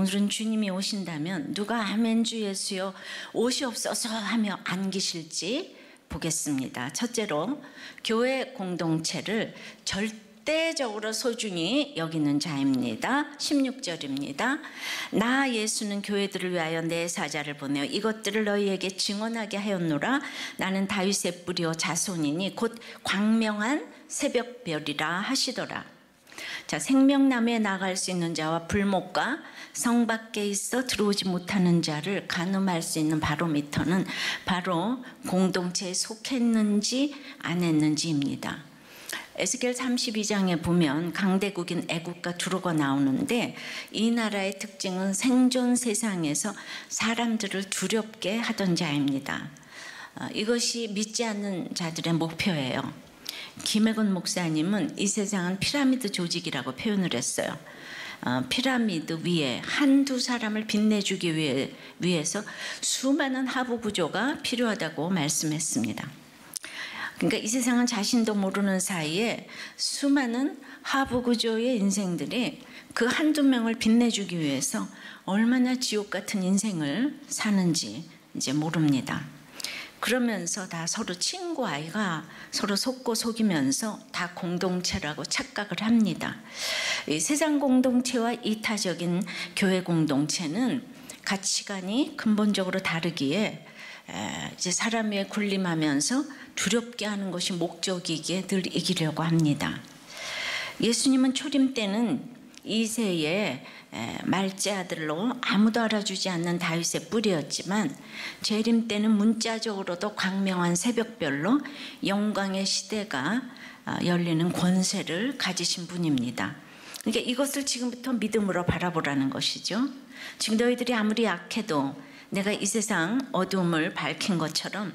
오늘은 주님이 오신다면 누가 아멘 주 예수여 오시옵소서 하며 안기실지 보겠습니다. 첫째로 교회 공동체를 절대적으로 소중히 여기는 자입니다. 16절입니다. 나 예수는 교회들을 위하여 내 사자를 보내어 이것들을 너희에게 증언하게 하였노라. 나는 다윗의 뿌리요 자손이니 곧 광명한 새벽별이라 하시더라. 자, 생명나무에 나갈 수 있는 자와 불목과 성 밖에 있어 들어오지 못하는 자를 가늠할 수 있는 바로미터는 바로 공동체에 속했는지 안 했는지입니다. 에스겔 32장에 보면 강대국인 애국과 두로가 나오는데 이 나라의 특징은 생존 세상에서 사람들을 두렵게 하던 자입니다. 이것이 믿지 않는 자들의 목표예요. 김혜건 목사님은 이 세상은 피라미드 조직이라고 표현을 했어요. 피라미드 위에 한두 사람을 빛내주기 위해서 수많은 하부 구조가 필요하다고 말씀했습니다. 그러니까 이 세상은 자신도 모르는 사이에 수많은 하부 구조의 인생들이 그 한두 명을 빛내주기 위해서 얼마나 지옥 같은 인생을 사는지 이제 모릅니다. 그러면서 다 서로 친구 아이가 서로 속고 속이면서 다 공동체라고 착각을 합니다. 이 세상 공동체와 이타적인 교회 공동체는 가치관이 근본적으로 다르기에 이제 사람 위에 군림하면서 두렵게 하는 것이 목적이기에 늘 이기려고 합니다. 예수님은 초림 때는 이새의 말째 아들로 아무도 알아주지 않는 다윗의 뿌리였지만 재림 때는 문자적으로도 광명한 새벽별로 영광의 시대가 열리는 권세를 가지신 분입니다. 그러니까 이것을 지금부터 믿음으로 바라보라는 것이죠. 지금 너희들이 아무리 약해도 내가 이 세상 어두움을 밝힌 것처럼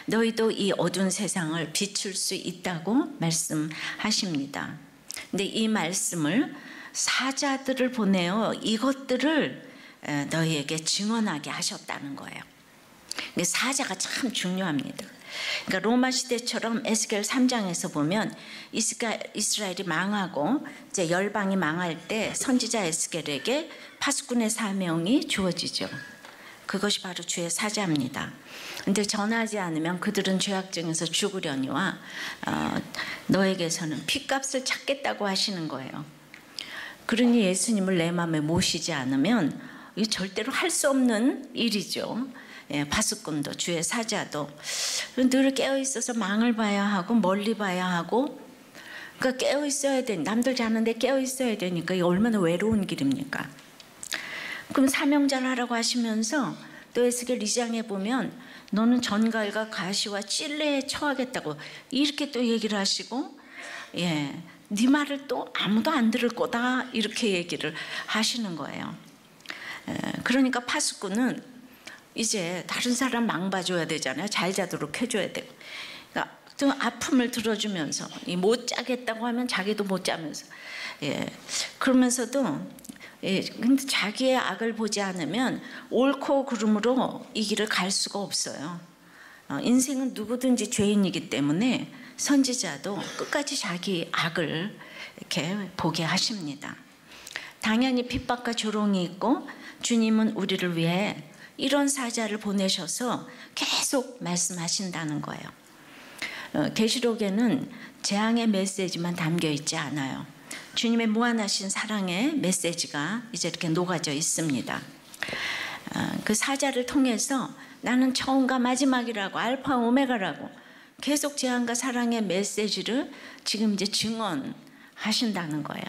너희도 이 어두운 세상을 비출 수 있다고 말씀하십니다. 근데 이 말씀을 사자들을 보내어 이것들을 너희에게 증언하게 하셨다는 거예요. 사자가 참 중요합니다. 그러니까 로마 시대처럼 에스겔 3장에서 보면 이스라엘이 망하고 이제 열방이 망할 때 선지자 에스겔에게 파수꾼의 사명이 주어지죠. 그것이 바로 주의 사자입니다. 근데 전하지 않으면 그들은 죄악중에서 죽으려니와 너에게서는 핏값을 찾겠다고 하시는 거예요. 그러니 예수님을 내 마음에 모시지 않으면 이게 절대로 할 수 없는 일이죠. 파수꾼도 주의 사자도 늘 깨어있어서 망을 봐야 하고 멀리 봐야 하고, 그러니까 깨어있어야 돼. 남들 자는데 깨어있어야 되니까 이게 얼마나 외로운 길입니까? 그럼 사명자를 하라고 하시면서 또 에스겔 2장에 보면 너는 전갈과 가시와 찔레에 처하겠다고 이렇게 또 얘기를 하시고, 네 말을 또 아무도 안 들을 거다 이렇게 얘기를 하시는 거예요. 그러니까 파수꾼은 이제 다른 사람 망봐줘야 되잖아요. 잘 자도록 해줘야 되고, 그러니까 또 아픔을 들어주면서 못 자겠다고 하면 자기도 못 자면서, 그러면서도 근데 자기의 악을 보지 않으면 옳고 그름으로 이 길을 갈 수가 없어요. 인생은 누구든지 죄인이기 때문에 선지자도 끝까지 자기 악을 이렇게 보게 하십니다. 당연히 핍박과 조롱이 있고 주님은 우리를 위해 이런 사자를 보내셔서 계속 말씀하신다는 거예요. 계시록에는 재앙의 메시지만 담겨 있지 않아요. 주님의 무한하신 사랑의 메시지가 이제 이렇게 녹아져 있습니다. 그 사자를 통해서 나는 처음과 마지막이라고, 알파 오메가라고 계속 재앙과 사랑의 메시지를 지금 이제 증언하신다는 거예요.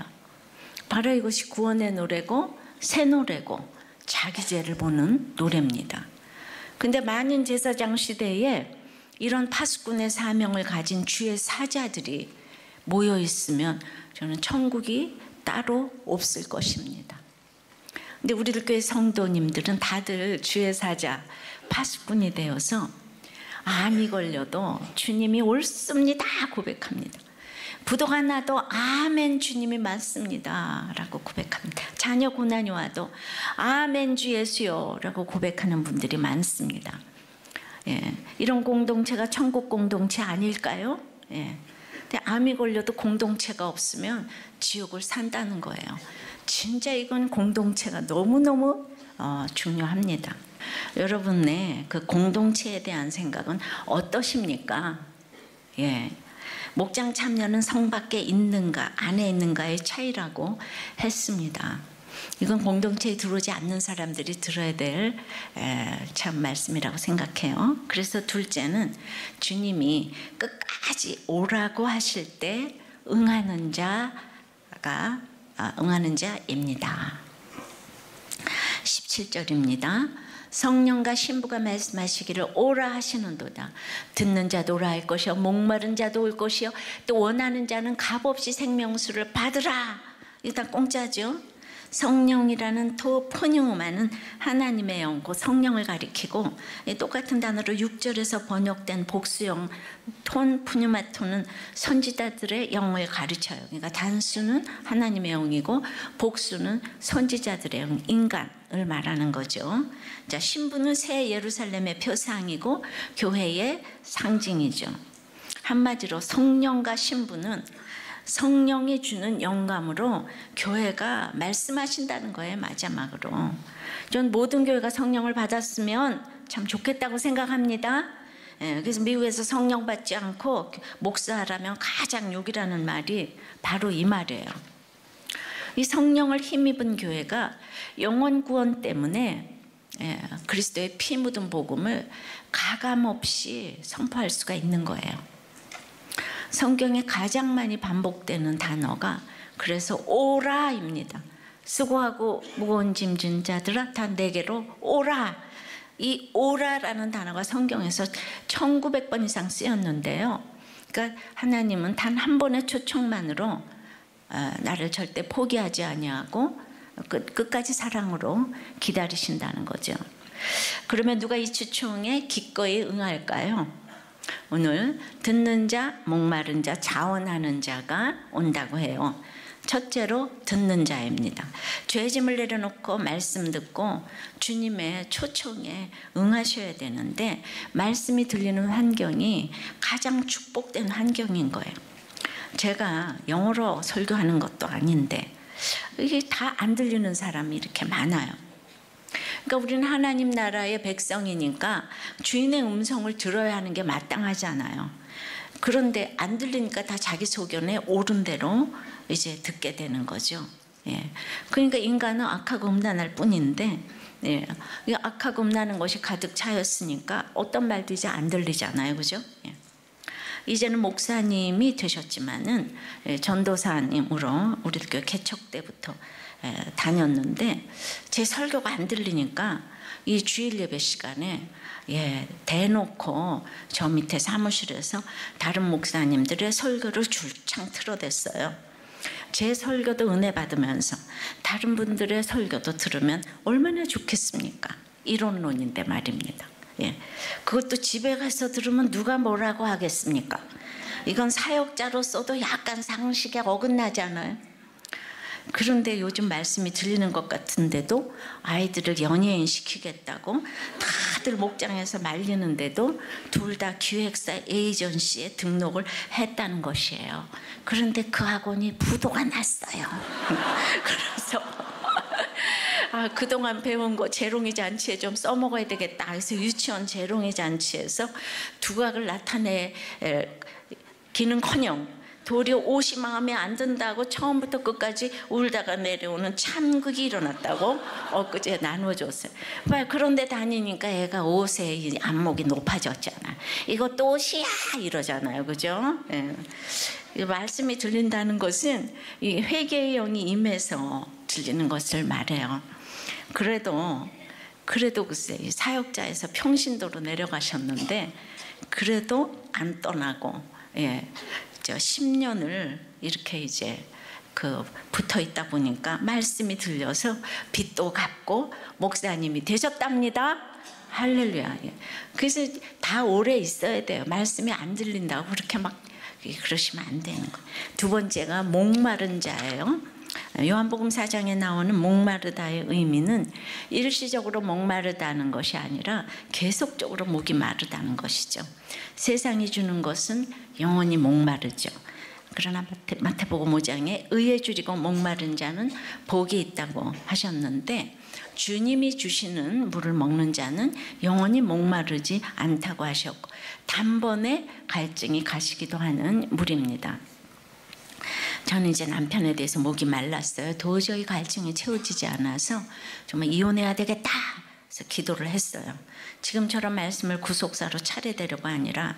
바로 이것이 구원의 노래고 새 노래고 자기 죄를 보는 노래입니다. 근데 만인 제사장 시대에 이런 파수꾼의 사명을 가진 주의 사자들이 모여 있으면 저는 천국이 따로 없을 것입니다. 근데 우리들 교회 성도님들은 다들 주의 사자, 파수꾼이 되어서 암이 걸려도 주님이 옳습니다 고백합니다. 부도가 나도 아멘 주님이 맞습니다 라고 고백합니다. 자녀 고난이 와도 아멘 주 예수요 라고 고백하는 분들이 많습니다. 이런 공동체가 천국 공동체 아닐까요? 근데 암이 걸려도 공동체가 없으면 지옥을 산다는 거예요. 진짜 이건 공동체가 너무너무 중요합니다. 여러분의 그 공동체에 대한 생각은 어떠십니까? 예. 목장 참여는 성 밖에 있는가 안에 있는가의 차이라고 했습니다. 이건 공동체에 들어오지 않는 사람들이 들어야 될 참 말씀이라고 생각해요. 그래서 둘째는 주님이 끝까지 오라고 하실 때 응하는 자입니다. 17절입니다. 성령과 신부가 말씀하시기를 오라 하시는도다. 듣는 자도 오라 할 것이요 목마른 자도 올 것이요 또 원하는 자는 값없이 생명수를 받으라. 이거 다 공짜죠. 성령이라는 토포뉴마는 하나님의 영, 그 성령을 가리키고 똑같은 단어로 6절에서 번역된 복수형 톤 푸뉴마토는 선지자들의 영을 가르쳐요. 그러니까 단수는 하나님의 영이고 복수는 선지자들의 영, 인간을 말하는 거죠. 자, 신부는 새 예루살렘의 표상이고 교회의 상징이죠. 한마디로 성령과 신부는 성령이 주는 영감으로 교회가 말씀하신다는 거예요. 마지막으로 전 모든 교회가 성령을 받았으면 참 좋겠다고 생각합니다. 그래서 미국에서 성령 받지 않고 목사하라면 가장 욕이라는 말이 바로 이 말이에요. 이 성령을 힘입은 교회가 영혼 구원 때문에 그리스도의 피 묻은 복음을 가감없이 선포할 수가 있는 거예요. 성경에 가장 많이 반복되는 단어가 그래서 오라입니다. 수고하고 무거운 짐 진 자들아 다 내게로 오라. 이 오라라는 단어가 성경에서 1900번 이상 쓰였는데요. 그러니까 하나님은 단 한 번의 초청만으로 나를 절대 포기하지 아니하고 끝까지 사랑으로 기다리신다는 거죠. 그러면 누가 이 초청에 기꺼이 응할까요? 오늘 듣는 자, 목마른 자, 자원하는 자가 온다고 해요. 첫째로 듣는 자입니다. 죄짐을 내려놓고 말씀 듣고 주님의 초청에 응하셔야 되는데 말씀이 들리는 환경이 가장 축복된 환경인 거예요. 제가 영어로 설교하는 것도 아닌데 이게 다 안 들리는 사람이 이렇게 많아요. 그러니까 우리는 하나님 나라의 백성이니까 주인의 음성을 들어야 하는 게 마땅하잖아요. 그런데 안 들리니까 다 자기 소견에 옳은 대로 이제 듣게 되는 거죠. 예. 그러니까 인간은 악하고 음란할 뿐인데 이 악하고 음란한 것이 가득 차였으니까 어떤 말도 이제 안 들리잖아요. 그죠? 예. 이제는 목사님이 되셨지만은 전도사님으로 우리 교회 개척 때부터 다녔는데 제 설교가 안 들리니까 이 주일 예배 시간에 대놓고 저 밑에 사무실에서 다른 목사님들의 설교를 줄창 틀어댔어요. 제 설교도 은혜 받으면서 다른 분들의 설교도 들으면 얼마나 좋겠습니까? 이론론인데 말입니다. 그것도 집에 가서 들으면 누가 뭐라고 하겠습니까? 이건 사역자로서도 약간 상식에 어긋나잖아요. 그런데 요즘 말씀이 들리는 것 같은데도 아이들을 연예인 시키겠다고 다들 목장에서 말리는데도 둘 다 기획사 에이전시에 등록을 했다는 것이에요. 그런데 그 학원이 부도가 났어요. 그래서 그동안 배운 거 재롱이 잔치에 좀 써먹어야 되겠다. 그래서 유치원 재롱이 잔치에서 두각을 나타내기는커녕 도리어 옷이 마음에 안 든다고 처음부터 끝까지 울다가 내려오는 참극이 일어났다고 엊그제 나눠줬어요. 그런데 다니니까 애가 옷에 이 안목이 높아졌잖아. 이것도 옷이야 이러잖아요. 그죠? 이 말씀이 들린다는 것은 이 회개의 영이 임해서 들리는 것을 말해요. 그래도 글쎄 사역자에서 평신도로 내려가셨는데 그래도 안 떠나고 10년을 이렇게 이제 붙어 있다 보니까 말씀이 들려서 빚도 갚고 목사님이 되셨답니다. 할렐루야. 그래서 다 오래 있어야 돼요. 말씀이 안 들린다고 그렇게 막 그러시면 안 되는 거예요. 두 번째가 목마른 자예요. 요한복음 4장에 나오는 목마르다의 의미는 일시적으로 목마르다는 것이 아니라 계속적으로 목이 마르다는 것이죠. 세상이 주는 것은 영원히 목마르죠. 그러나 마태복음 5장에 의에 줄이고 목마른 자는 복이 있다고 하셨는데, 주님이 주시는 물을 먹는 자는 영원히 목마르지 않다고 하셨고, 단번에 갈증이 가시기도 하는 물입니다. 저는 이제 남편에 대해서 목이 말랐어요. 도저히 갈증이 채워지지 않아서 정말 이혼해야 되겠다 그래서 기도를 했어요. 지금처럼 말씀을 구속사로 차례되려고 아니라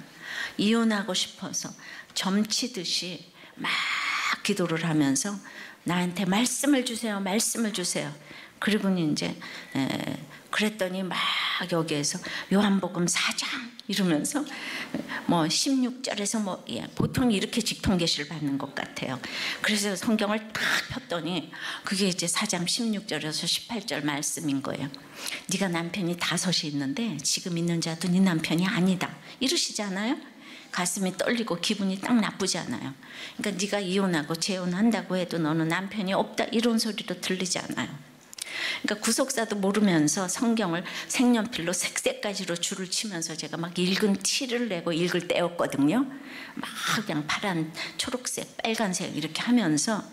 이혼하고 싶어서 점치듯이 막 기도를 하면서 나한테 말씀을 주세요, 말씀을 주세요. 그리고 이제 그랬더니 막 여기에서 요한복음 4장 이러면서 뭐 16절에서 보통 이렇게 직통계시를 받는 것 같아요. 그래서 성경을 딱 폈더니 그게 이제 4장 16절에서 18절 말씀인 거예요. 네가 남편이 5이 있는데 지금 있는 자도 네 남편이 아니다 이러시잖아요. 가슴이 떨리고 기분이 딱 나쁘잖아요. 그러니까 네가 이혼하고 재혼한다고 해도 너는 남편이 없다 이런 소리로 들리잖아요. 그러니까 구속사도 모르면서 성경을 색연필로 색색까지로 줄을 치면서 제가 막 읽은 티를 내고 읽을 때였거든요. 막 그냥 파란, 초록색, 빨간색 이렇게 하면서.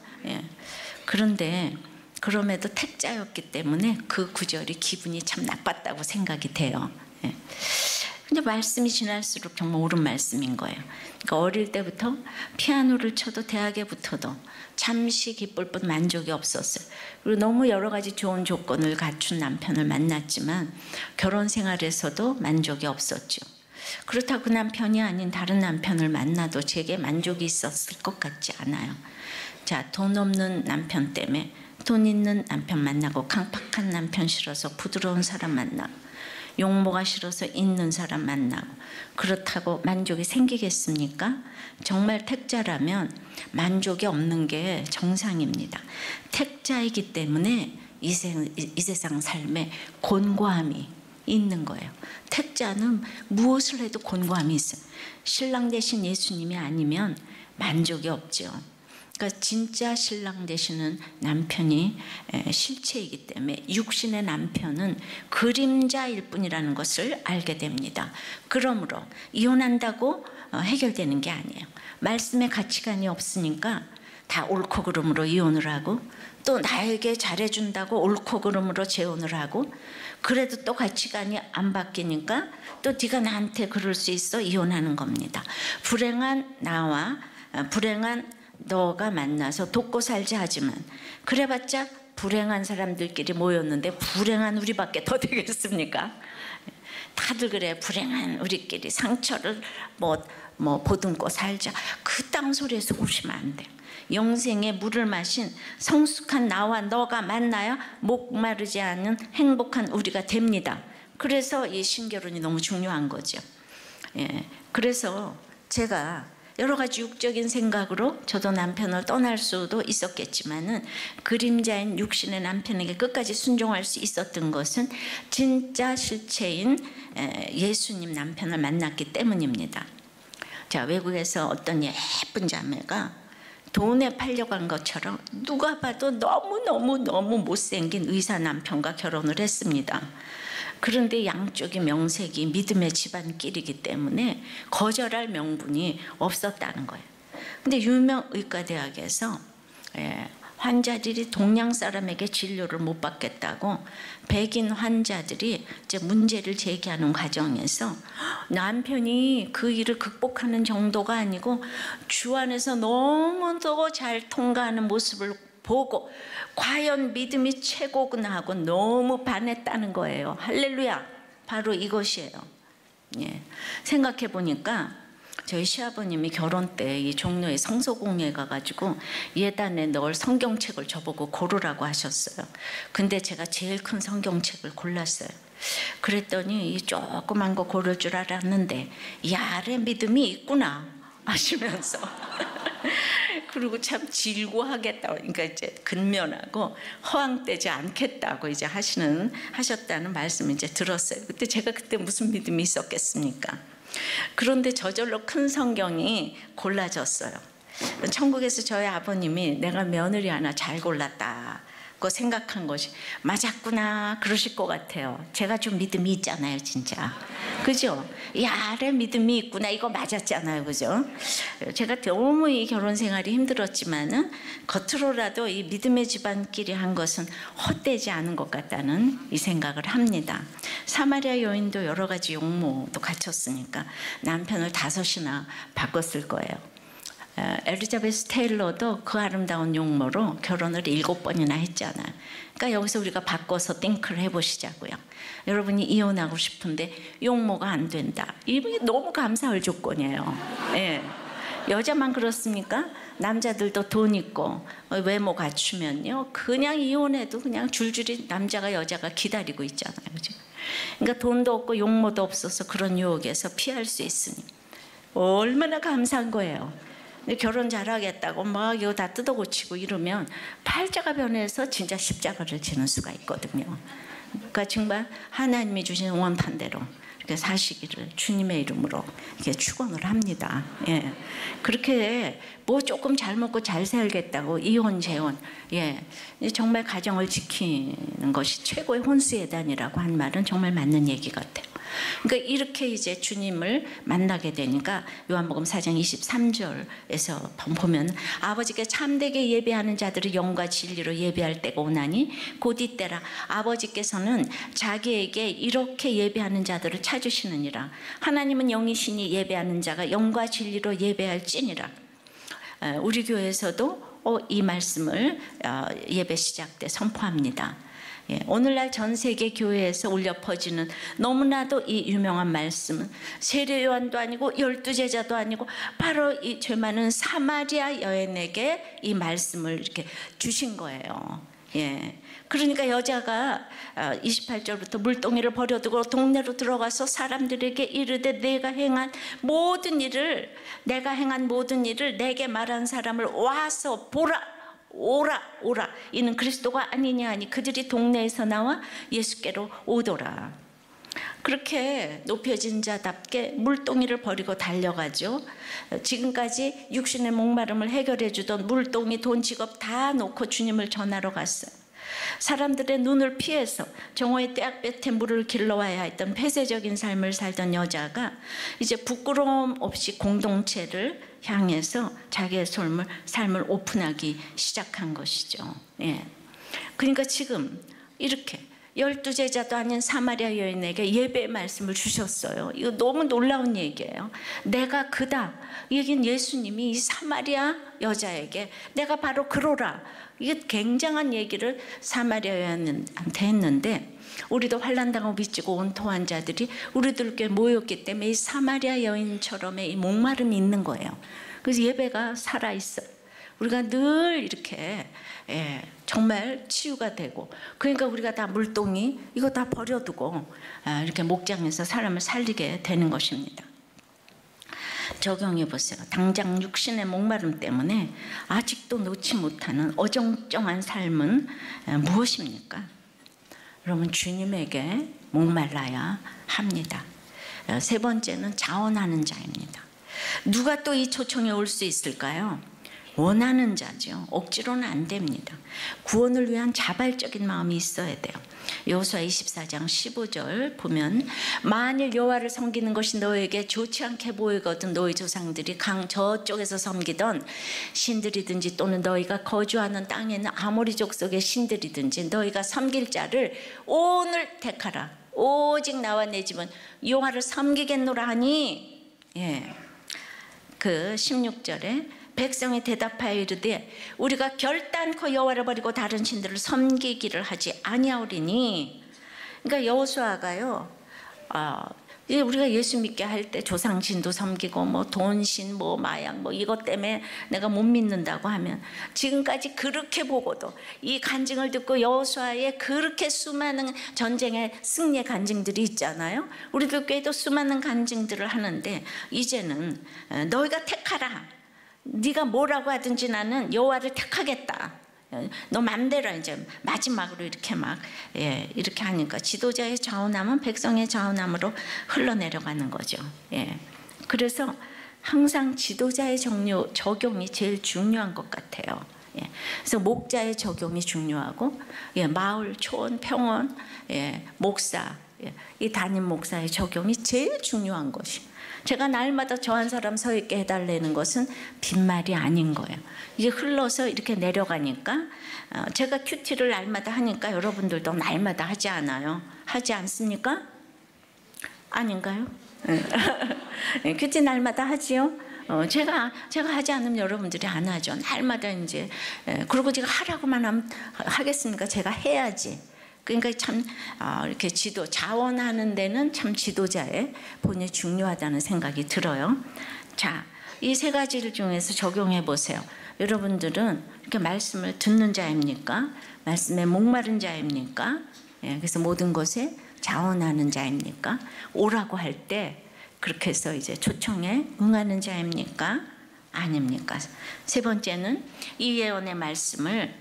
그런데 그럼에도 택자였기 때문에 그 구절이 기분이 참 나빴다고 생각이 돼요. 근데 말씀이 지날수록 정말 옳은 말씀인 거예요. 그러니까 어릴 때부터 피아노를 쳐도 대학에 붙어도 잠시 기쁠 뿐 만족이 없었어요. 그리고 너무 여러 가지 좋은 조건을 갖춘 남편을 만났지만 결혼 생활에서도 만족이 없었죠. 그렇다고 그 남편이 아닌 다른 남편을 만나도 제게 만족이 있었을 것 같지 않아요. 자, 돈 없는 남편 때문에 돈 있는 남편 만나고, 강팍한 남편 싫어서 부드러운 사람 만나고, 용모가 싫어서 있는 사람 만나고, 그렇다고 만족이 생기겠습니까? 정말 택자라면 만족이 없는 게 정상입니다. 택자이기 때문에 이 세상 삶에 곤고함이 있는 거예요. 택자는 무엇을 해도 곤고함이 있어요. 신랑 되신 예수님이 아니면 만족이 없죠. 그러니까 진짜 신랑 되시는 남편이 실체이기 때문에 육신의 남편은 그림자일 뿐이라는 것을 알게 됩니다. 그러므로 이혼한다고 해결되는 게 아니에요. 말씀의 가치관이 없으니까 다 옳고 그름으로 이혼을 하고, 또 나에게 잘해준다고 옳고 그름으로 재혼을 하고, 그래도 또 가치관이 안 바뀌니까 또 네가 나한테 그럴 수 있어 이혼하는 겁니다. 불행한 나와 불행한 너가 만나서 돕고 살자 하지만 그래봤자 불행한 사람들끼리 모였는데 불행한 우리밖에 더 되겠습니까? 다들 그래. 불행한 우리끼리 상처를 보듬고 살자. 그딴 소리에서 오시면 안 돼요. 영생의 물을 마신 성숙한 나와 너가 만나야 목마르지 않은 행복한 우리가 됩니다. 그래서 이 신결혼이 너무 중요한 거죠. 그래서 제가 여러 가지 육적인 생각으로 저도 남편을 떠날 수도 있었겠지만은 그림자인 육신의 남편에게 끝까지 순종할 수 있었던 것은 진짜 실체인 예수님 남편을 만났기 때문입니다. 자, 외국에서 어떤 예쁜 자매가 돈에 팔려간 것처럼 누가 봐도 너무 못생긴 의사 남편과 결혼을 했습니다. 그런데 양쪽의 명색이 믿음의 집안끼리이기 때문에 거절할 명분이 없었다는 거예요. 근데 유명 의과대학에서 환자들이 동양 사람에게 진료를 못 받겠다고 백인 환자들이 이제 문제를 제기하는 과정에서 남편이 그 일을 극복하는 정도가 아니고 주 안에서 너무도 잘 통과하는 모습을 보고 과연 믿음이 최고구나 하고 너무 반했다는 거예요. 할렐루야. 바로 이것이에요. 생각해 보니까 저희 시아버님이 결혼 때 이 종로에 성서공회에 가가지고 예단에 넣을 성경책을 저보고 고르라고 하셨어요. 근데 제가 제일 큰 성경책을 골랐어요. 그랬더니 이 조그만 거 고를 줄 알았는데 이 아래 믿음이 있구나 하시면서 그리고 참 질고하겠다. 그러니까 이제 근면하고 허황되지 않겠다고 이제 하셨다는 말씀을 이제 들었어요. 그때 제가 무슨 믿음이 있었겠습니까? 그런데 저절로 큰 성경이 골라졌어요. 천국에서 저희 아버님이 내가 며느리 하나 잘 골랐다고 생각한 것이 맞았구나 그러실 것 같아요. 제가 좀 믿음이 있잖아요, 진짜. 그죠? 이 아래 믿음이 있구나. 이거 맞았잖아요. 그죠? 제가 너무 이 결혼 생활이 힘들었지만은 겉으로라도 이 믿음의 집안끼리 한 것은 헛되지 않은 것 같다는 이 생각을 합니다. 사마리아 여인도 여러 가지 용모도 갖췄으니까 남편을 5이나 바꿨을 거예요. 엘리자베스 테일러도 그 아름다운 용모로 결혼을 7번이나 했잖아요. 그러니까 여기서 우리가 바꿔서 띵크를 해보시자고요. 여러분이 이혼하고 싶은데 용모가 안 된다. 이게 너무 감사할 조건이에요. 예. 여자만 그렇습니까? 남자들도 돈 있고 외모 갖추면요, 그냥 이혼해도 그냥 줄줄이 남자가 여자가 기다리고 있잖아요. 그죠? 그러니까 돈도 없고 용모도 없어서 그런 유혹에서 피할 수 있으니 얼마나 감사한 거예요. 결혼 잘하겠다고 막 이거 다 뜯어고치고 이러면 팔자가 변해서 진짜 십자가를 지는 수가 있거든요. 그러니까 정말 하나님이 주신 원판대로 이렇게 사시기를 주님의 이름으로 이렇게 축원을 합니다. 예. 그렇게 뭐 조금 잘 먹고 잘 살겠다고 이혼 재혼, 예, 정말 가정을 지키는 것이 최고의 혼수예단이라고 한 말은 정말 맞는 얘기 같아요. 그러니까 이렇게 이제 주님을 만나게 되니까 요한복음 4장 23절에서 보면 아버지께 참되게 예배하는 자들을 영과 진리로 예배할 때가 오나니 곧 이때라. 아버지께서는 자기에게 이렇게 예배하는 자들을 찾으시느니라. 하나님은 영이시니 예배하는 자가 영과 진리로 예배할지니라. 우리 교회에서도 이 말씀을 예배 시작 때 선포합니다. 오늘날 전 세계 교회에서 울려 퍼지는 너무나도 이 유명한 말씀은 세례 요한도 아니고 12제자도 아니고 바로 이 죄 많은 사마리아 여인에게 이 말씀을 이렇게 주신 거예요. 예. 그러니까 여자가 28절부터 물동이를 버려두고 동네로 들어가서 사람들에게 이르되 내가 행한 모든 일을 내게 말한 사람을 와서 보라. 오라 이는 그리스도가 아니냐 하니 그들이 동네에서 나와 예수께로 오더라. 그렇게 높여진 자답게 물동이를 버리고 달려가죠. 지금까지 육신의 목마름을 해결해 주던 물동이 돈 직업 다 놓고 주님을 전하러 갔어요. 사람들의 눈을 피해서 정오의 떼약볕에 물을 길러와야 했던 폐쇄적인 삶을 살던 여자가 이제 부끄러움 없이 공동체를 향해서 자기의 삶을 오픈하기 시작한 것이죠. 예. 그러니까 지금 이렇게 12제자도 아닌 사마리아 여인에게 예배의 말씀을 주셨어요. 이거 너무 놀라운 얘기예요. 내가 그다. 여긴 예수님이 이 사마리아 여자에게 내가 바로 그로라. 이게 굉장한 얘기를 사마리아 여인한테 했는데 우리도 환난당하고 빚지고 온토한 자들이 우리들 꽤 모였기 때문에 이 사마리아 여인처럼의 이 목마름이 있는 거예요. 그래서 예배가 살아있어요. 우리가 늘 이렇게 정말 치유가 되고, 그러니까 우리가 다 물동이 이거 다 버려두고 이렇게 목장에서 사람을 살리게 되는 것입니다. 적용해 보세요. 당장 육신의 목마름 때문에 아직도 놓지 못하는 어정쩡한 삶은 무엇입니까? 여러분, 주님에게 목말라야 합니다. 세 번째는 자원하는 자입니다. 누가 또 이 초청에 올 수 있을까요? 원하는 자죠. 억지로는 안 됩니다. 구원을 위한 자발적인 마음이 있어야 돼요. 여호수아 24장 15절 보면 만일 여호와를 섬기는 것이 너에게 좋지 않게 보이거든 너희 조상들이 강 저쪽에서 섬기던 신들이든지 또는 너희가 거주하는 땅에 있는 아모리 족속의 신들이든지 너희가 섬길 자를 오늘 택하라. 오직 나와 내 집은 여호와를 섬기겠노라 하니, 그 16절에 백성이 대답하여 이르되 우리가 결단코 여호와를 버리고 다른 신들을 섬기기를 하지 아니하오리니. 그러니까 여호수아가요, 우리가 예수 믿게 할 때 조상신도 섬기고 뭐 돈신 뭐 마약 뭐 이것 때문에 내가 못 믿는다고 하면 지금까지 그렇게 보고도 이 간증을 듣고 여호수아의 그렇게 수많은 전쟁의 승리의 간증들이 있잖아요. 우리들 교회도 수많은 간증들을 하는데 이제는 너희가 택하라. 네가 뭐라고 하든지 나는 여호와를 택하겠다. 너 맘대로 이제 마지막으로 이렇게 이렇게 하니까 지도자의 좌우남은 백성의 좌우남으로 흘러내려가는 거죠. 그래서 항상 지도자의 적용이 제일 중요한 것 같아요. 그래서 목자의 적용이 중요하고 마을, 초원, 평원, 목사 이 담임 목사의 적용이 제일 중요한 것이. 제가 날마다 저 한 사람 서 있게 해달라는 것은 빈말이 아닌 거예요. 이게 흘러서 이렇게 내려가니까 제가 큐티를 날마다 하니까 여러분들도 날마다 하지 않아요? 하지 않습니까? 아닌가요? 큐티 날마다 하지요? 제가 하지 않으면 여러분들이 안 하죠. 날마다 이제. 그리고 제가 하라고만 하면 하겠습니까? 제가 해야지. 그러니까 참 이렇게 자원하는 데는 참 지도자의 본이 중요하다는 생각이 들어요. 자, 이 세 가지를 중에서 적용해 보세요. 여러분들은 이렇게 말씀을 듣는 자입니까? 말씀에 목마른 자입니까? 그래서 모든 것에 자원하는 자입니까? 오라고 할 때 그렇게 해서 이제 초청에 응하는 자입니까? 아닙니까? 세 번째는 이 예언의 말씀을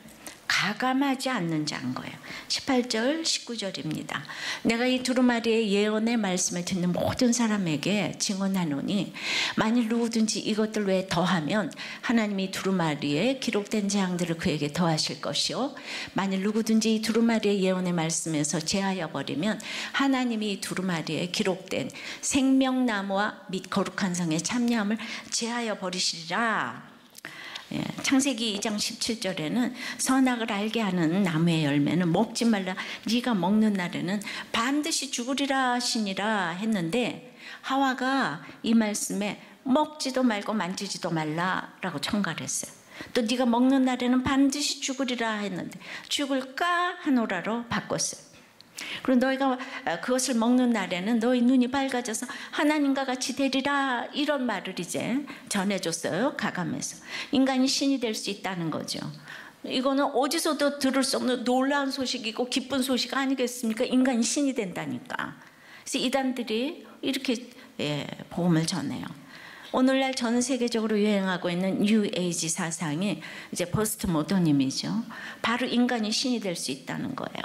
가감하지 않는 자인 거예요. 18절, 19절입니다. 내가 이 두루마리의 예언의 말씀을 듣는 모든 사람에게 증언하노니 만일 누구든지 이것들 외에 더하면 하나님이 두루마리에 기록된 재앙들을 그에게 더하실 것이요 만일 누구든지 이 두루마리의 예언의 말씀에서 제하여 버리면 하나님이 이 두루마리에 기록된 생명나무와 및 거룩한 성의 참여함을 제하여 버리시리라. 창세기 2장 17절에는 선악을 알게 하는 나무의 열매는 먹지 말라 네가 먹는 날에는 반드시 죽으리라 하시니라 했는데 하와가 이 말씀에 먹지도 말고 만지지도 말라라고 첨가를 했어요. 또 네가 먹는 날에는 반드시 죽으리라 했는데 죽을까 하노라로 바꿨어요. 그리고 너희가 그것을 먹는 날에는 너희 눈이 밝아져서 하나님과 같이 되리라 이런 말을 이제 전해줬어요. 가감해서 인간이 신이 될 수 있다는 거죠. 이거는 어디서도 들을 수 없는 놀라운 소식이고 기쁜 소식 아니겠습니까? 인간이 신이 된다니까. 그래서 이단들이 이렇게 복음을 전해요. 오늘날 전 세계적으로 유행하고 있는 뉴 에이지 사상이 이제 포스트 모더니즘이죠. 바로 인간이 신이 될 수 있다는 거예요.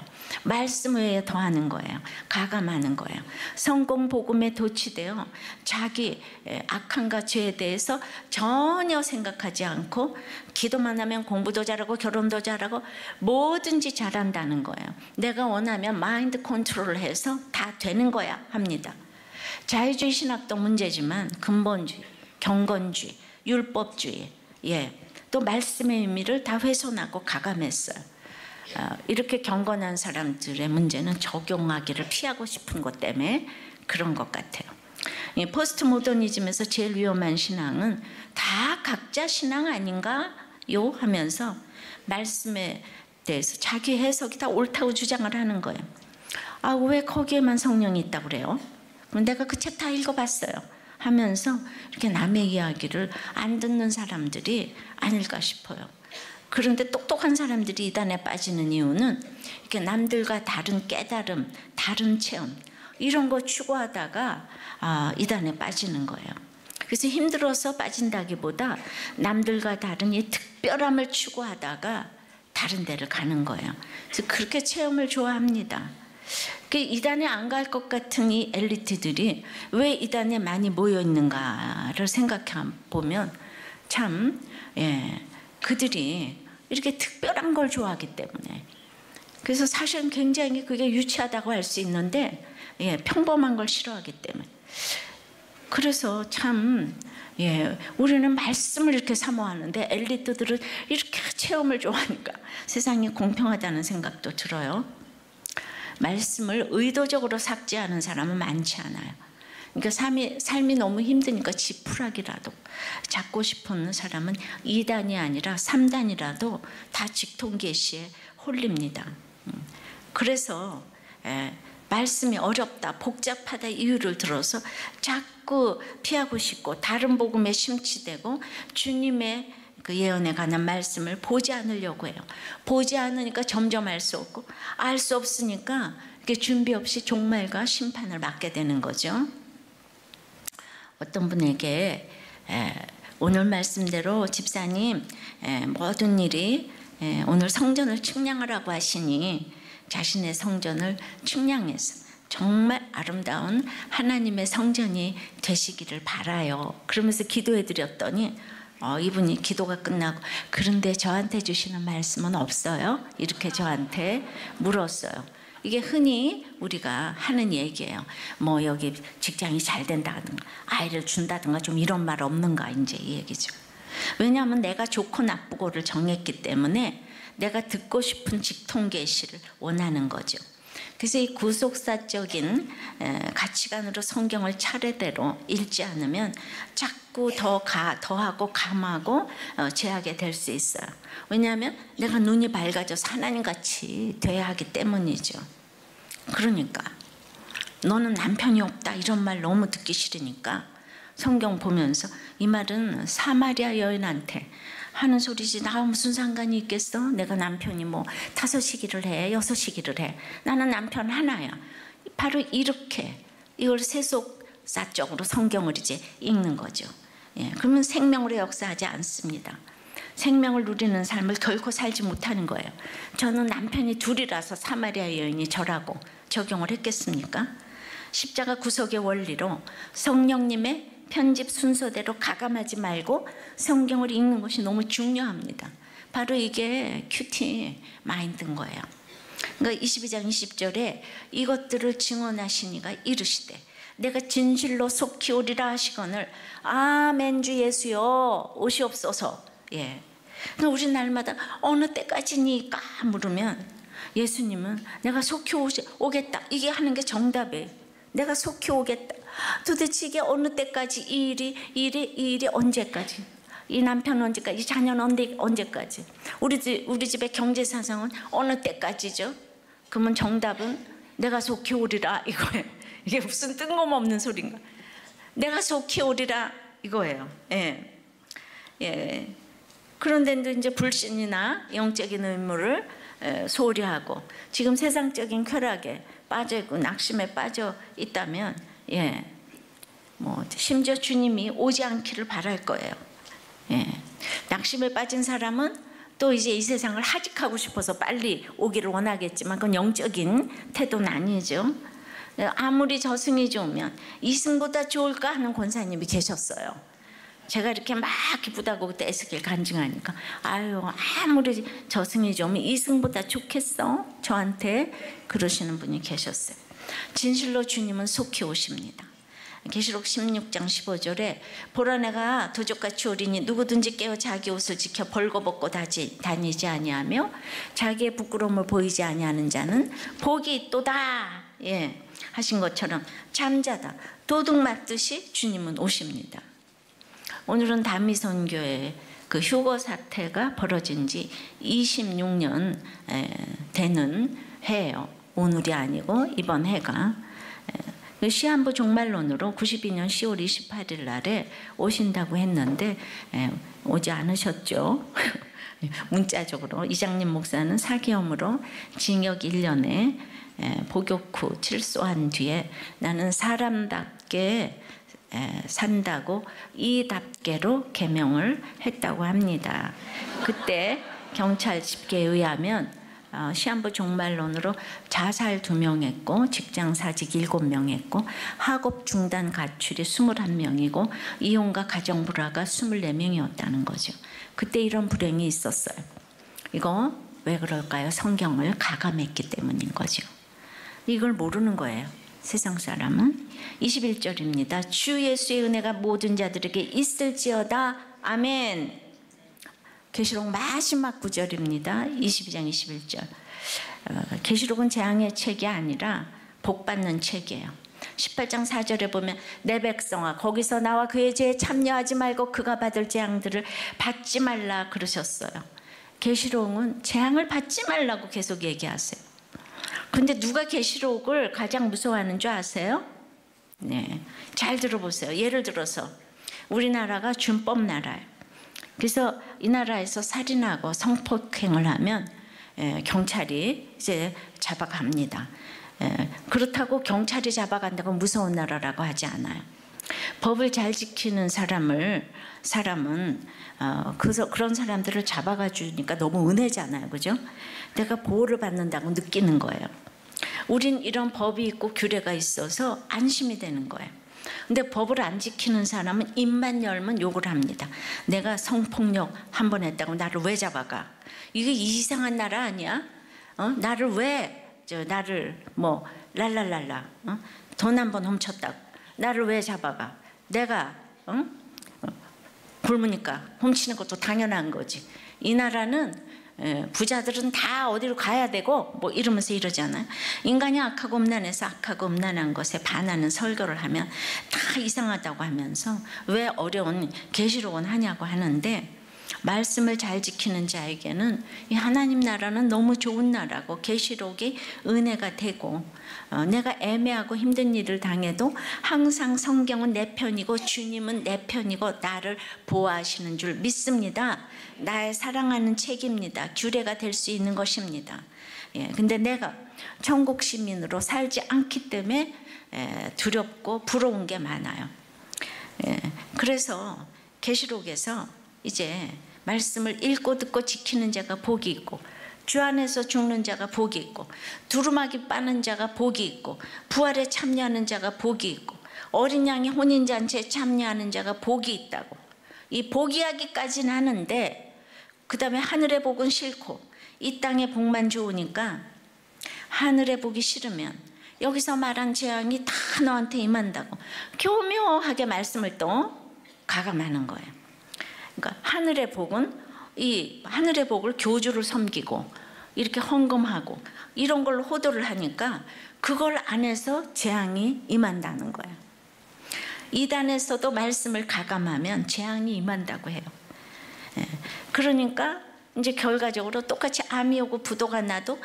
말씀 외에 더하는 거예요. 가감하는 거예요. 성공 복음에 도취되어 자기 악함과 죄에 대해서 전혀 생각하지 않고 기도만 하면 공부도 잘하고 결혼도 잘하고 뭐든지 잘한다는 거예요. 내가 원하면 마인드 컨트롤을 해서 다 되는 거야 합니다. 자유주의 신학도 문제지만 근본주의, 경건주의, 율법주의, 또 말씀의 의미를 다 훼손하고 가감했어요. 이렇게 경건한 사람들의 문제는 적용하기를 피하고 싶은 것 때문에 그런 것 같아요. 포스트 모더니즘에서 제일 위험한 신앙은 다 각자 신앙 아닌가요? 하면서 말씀에 대해서 자기 해석이 다 옳다고 주장을 하는 거예요. 왜 거기에만 성령이 있다고 그래요? 내가 그 책 다 읽어봤어요 하면서 이렇게 남의 이야기를 안 듣는 사람들이 아닐까 싶어요. 그런데 똑똑한 사람들이 이단에 빠지는 이유는 이렇게 남들과 다른 깨달음, 다른 체험 이런 거 추구하다가 이단에 빠지는 거예요. 그래서 힘들어서 빠진다기보다 남들과 다른 이 특별함을 추구하다가 다른 데를 가는 거예요. 그래서 그렇게 체험을 좋아합니다. 이단에 안 갈 것 같은 이 엘리트들이 왜 이단에 많이 모여 있는가를 생각해 보면 참 그들이 이렇게 특별한 걸 좋아하기 때문에 그래서 사실은 굉장히 그게 유치하다고 할 수 있는데 평범한 걸 싫어하기 때문에 그래서 참 우리는 말씀을 이렇게 사모하는데 엘리트들은 이렇게 체험을 좋아하니까 세상이 공평하다는 생각도 들어요. 말씀을 의도적으로 삭제하는 사람은 많지 않아요. 그러니까 삶이 너무 힘드니까 지푸라기라도 잡고 싶은 사람은 2단이 아니라 3단이라도 다 직통계시에 홀립니다. 그래서 말씀이 어렵다, 복잡하다 이유를 들어서 자꾸 피하고 싶고 다른 복음에 심취되고 주님의 그 예언에 관한 말씀을 보지 않으려고 해요. 보지 않으니까 점점 알 수 없고 알 수 없으니까 이렇게 준비 없이 종말과 심판을 맞게 되는 거죠. 어떤 분에게 오늘 말씀대로 집사님 모든 일이 오늘 성전을 측량하라고 하시니 자신의 성전을 측량해서 정말 아름다운 하나님의 성전이 되시기를 바라요. 그러면서 기도해 드렸더니 이분이 기도가 끝나고 그런데 저한테 주시는 말씀은 없어요? 이렇게 저한테 물었어요. 이게 흔히 우리가 하는 얘기예요. 뭐 여기 직장이 잘 된다든가 아이를 준다든가 좀 이런 말 없는가 이제 이 얘기죠. 왜냐하면 내가 좋고 나쁘고를 정했기 때문에 내가 듣고 싶은 직통 계시를 원하는 거죠. 그래서 이 구속사적인 가치관으로 성경을 차례대로 읽지 않으면 자꾸 더하고 감하고 죄하게 될 수 있어요. 왜냐하면 내가 눈이 밝아져서 하나님같이 돼야 하기 때문이죠. 그러니까 너는 남편이 없다 이런 말 너무 듣기 싫으니까 성경 보면서 이 말은 사마리아 여인한테 하는 소리지 나와 무슨 상관이 있겠어? 내가 남편이 뭐 5시기를 해 6시기를 해 나는 남편 하나야. 바로 이렇게 이걸 세속사적으로 성경을 이제 읽는 거죠. 예, 그러면 생명으로 역사하지 않습니다. 생명을 누리는 삶을 결코 살지 못하는 거예요. 저는 남편이 둘이라서 사마리아 여인이 저라고 적용을 했겠습니까? 십자가 구속의 원리로 성령님의 편집 순서대로 가감하지 말고 성경을 읽는 것이 너무 중요합니다. 바로 이게 큐티 마인드인 거예요. 그러니까 22장 20절에 이것들을 증언하시니가 이르시되 내가 진실로 속히 오리라 하시거늘 아멘 주 예수여 오시옵소서. 예. 그러니까 우리 날마다 어느 때까지니까 물으면 예수님은 내가 속히 오겠다 이게 하는 게 정답이에요. 내가 속히 오겠다. 도대체 이게 어느 때까지 이 일이 언제까지? 이 남편 언제까지? 이 자녀는 언제까지? 우리 집의 경제 사정은 어느 때까지죠? 그러면 정답은 내가 속히 오리라 이거예요. 이게 무슨 뜬금없는 소리인가? 내가 속히 오리라 이거예요. 예. 예. 그런데도 이제 불신이나 영적인 의무를 소홀히 하고 지금 세상적인 쾌락에 빠져 있고 낙심에 빠져 있다면 예, 뭐 심지어 주님이 오지 않기를 바랄 거예요. 예, 낙심에 빠진 사람은 또 이제 이 세상을 하직하고 싶어서 빨리 오기를 원하겠지만 그건 영적인 태도는 아니죠. 아무리 저승이 좋으면 이승보다 좋을까 하는 권사님이 계셨어요. 제가 이렇게 막 기쁘다고 그때 에스겔 간증하니까 아유 아무리 저승이 좋으면 이승보다 좋겠어? 저한테 그러시는 분이 계셨어요. 진실로 주님은 속히 오십니다. 계시록 16장 15절에 보라 내가 도적같이 오리니 누구든지 깨어 자기 옷을 지켜 벌거벗고 다니지 아니하며 자기의 부끄러움을 보이지 아니하는 자는 복이 있도다. 예, 하신 것처럼 잠자다 도둑 맞듯이 주님은 오십니다. 오늘은 다미선교회 그 휴거 사태가 벌어진 지 26년 되는 해예요. 오늘이 아니고 이번 해가 시한부 종말론으로 92년 10월 28일 날에 오신다고 했는데 오지 않으셨죠. 문자적으로 이장님 목사는 사기혐으로 징역 1년에 복역 후 출소한 뒤에 나는 사람답게 산다고 이답게로 개명을 했다고 합니다. 그때 경찰 집계에 의하면 시한부 종말론으로 자살 2명 했고 직장사직 7명 했고 학업 중단 가출이 21명이고 이혼과 가정불화가 24명이었다는 거죠. 그때 이런 불행이 있었어요. 이거 왜 그럴까요? 성경을 가감했기 때문인 거죠. 이걸 모르는 거예요. 세상 사람은. 21절입니다. 주 예수의 은혜가 모든 자들에게 있을지어다. 아멘. 계시록 마지막 구절입니다. 22장 21절. 계시록은 재앙의 책이 아니라 복받는 책이에요. 18장 4절에 보면 내 백성아 거기서 나와 그의 죄에 참여하지 말고 그가 받을 재앙들을 받지 말라 그러셨어요. 계시록은 재앙을 받지 말라고 계속 얘기하세요. 근데 누가 계시록을 가장 무서워하는 줄 아세요? 네, 잘 들어보세요. 예를 들어서 우리나라가 준법 나라예요. 그래서 이 나라에서 살인하고 성폭행을 하면 경찰이 이제 잡아갑니다. 그렇다고 경찰이 잡아간다고 무서운 나라라고 하지 않아요. 법을 잘 지키는 사람은 그런 사람들을 잡아가 주니까 너무 은혜잖아요, 그죠? 내가 보호를 받는다고 느끼는 거예요. 우린 이런 법이 있고 규례가 있어서 안심이 되는 거예요. 근데 법을 안 지키는 사람은 입만 열면 욕을 합니다. 내가 성폭력 한 번 했다고 나를 왜 잡아가? 이게 이상한 나라 아니야? 나를 왜 나를 뭐 랄랄랄라 돈 한 번 훔쳤다고 나를 왜 잡아가? 내가 굶으니까 훔치는 것도 당연한 거지. 이 나라는 부자들은 다 어디로 가야 되고 뭐 이러면서 이러잖아요. 인간이 악하고 음란해서 악하고 음란한 것에 반하는 설교를 하면 다 이상하다고 하면서 왜 어려운 계시록은 하냐고 하는데, 말씀을 잘 지키는 자에게는 이 하나님 나라는 너무 좋은 나라고 계시록이 은혜가 되고, 내가 애매하고 힘든 일을 당해도 항상 성경은 내 편이고 주님은 내 편이고 나를 보호하시는 줄 믿습니다. 나의 사랑하는 책입니다. 규례가 될 수 있는 것입니다. 근데 내가 천국 시민으로 살지 않기 때문에 두렵고 부러운 게 많아요. 그래서 계시록에서 이제 말씀을 읽고 듣고 지키는 자가 복이 있고, 주 안에서 죽는 자가 복이 있고, 두루마기 빠는 자가 복이 있고, 부활에 참여하는 자가 복이 있고, 어린 양의 혼인잔치에 참여하는 자가 복이 있다고. 이 복 이야기까지는 하는데 그 다음에 하늘의 복은 싫고 이 땅의 복만 좋으니까 하늘의 복이 싫으면 여기서 말한 재앙이 다 너한테 임한다고 교묘하게 말씀을 또 가감하는 거예요. 그러니까 하늘의 복은 이 하늘의 복을 교주를 섬기고 이렇게 헌금하고 이런 걸로 호도를 하니까 그걸 안에서 재앙이 임한다는 거예요. 이단에서도 말씀을 가감하면 재앙이 임한다고 해요. 그러니까 이제 결과적으로 똑같이 암이 오고 부도가 나도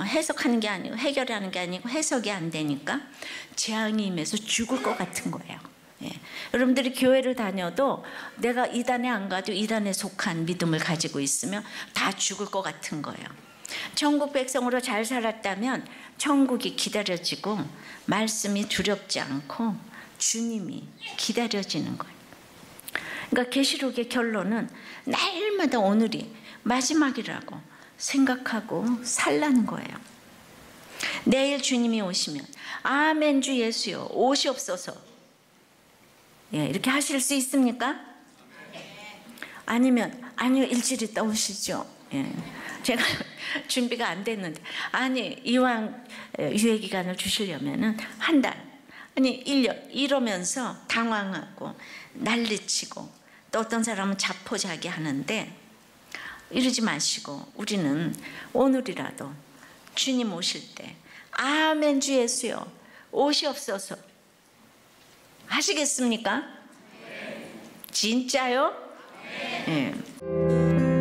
해석하는 게 아니고 해결하는 게 아니고 해석이 안 되니까 재앙이 임해서 죽을 것 같은 거예요. 여러분들이 교회를 다녀도 내가 이단에 안 가도 이단에 속한 믿음을 가지고 있으면 다 죽을 것 같은 거예요. 천국 백성으로 잘 살았다면 천국이 기다려지고 말씀이 두렵지 않고 주님이 기다려지는 거예요. 그러니까 계시록의 결론은 날마다 오늘이 마지막이라고 생각하고 살라는 거예요. 내일 주님이 오시면 아멘 주 예수여 오시옵소서, 이렇게 하실 수 있습니까? 아니면 아니요 일찍 있다 오시죠. 제가 준비가 안 됐는데 아니 이왕 유예기간을 주시려면은 한 달 아니 1년 이러면서 당황하고 난리치고 또 어떤 사람은 자포자기 하는데 이러지 마시고 우리는 오늘이라도 주님 오실 때 아멘 주 예수여 오시옵소서 하시겠습니까? 진짜요? 네.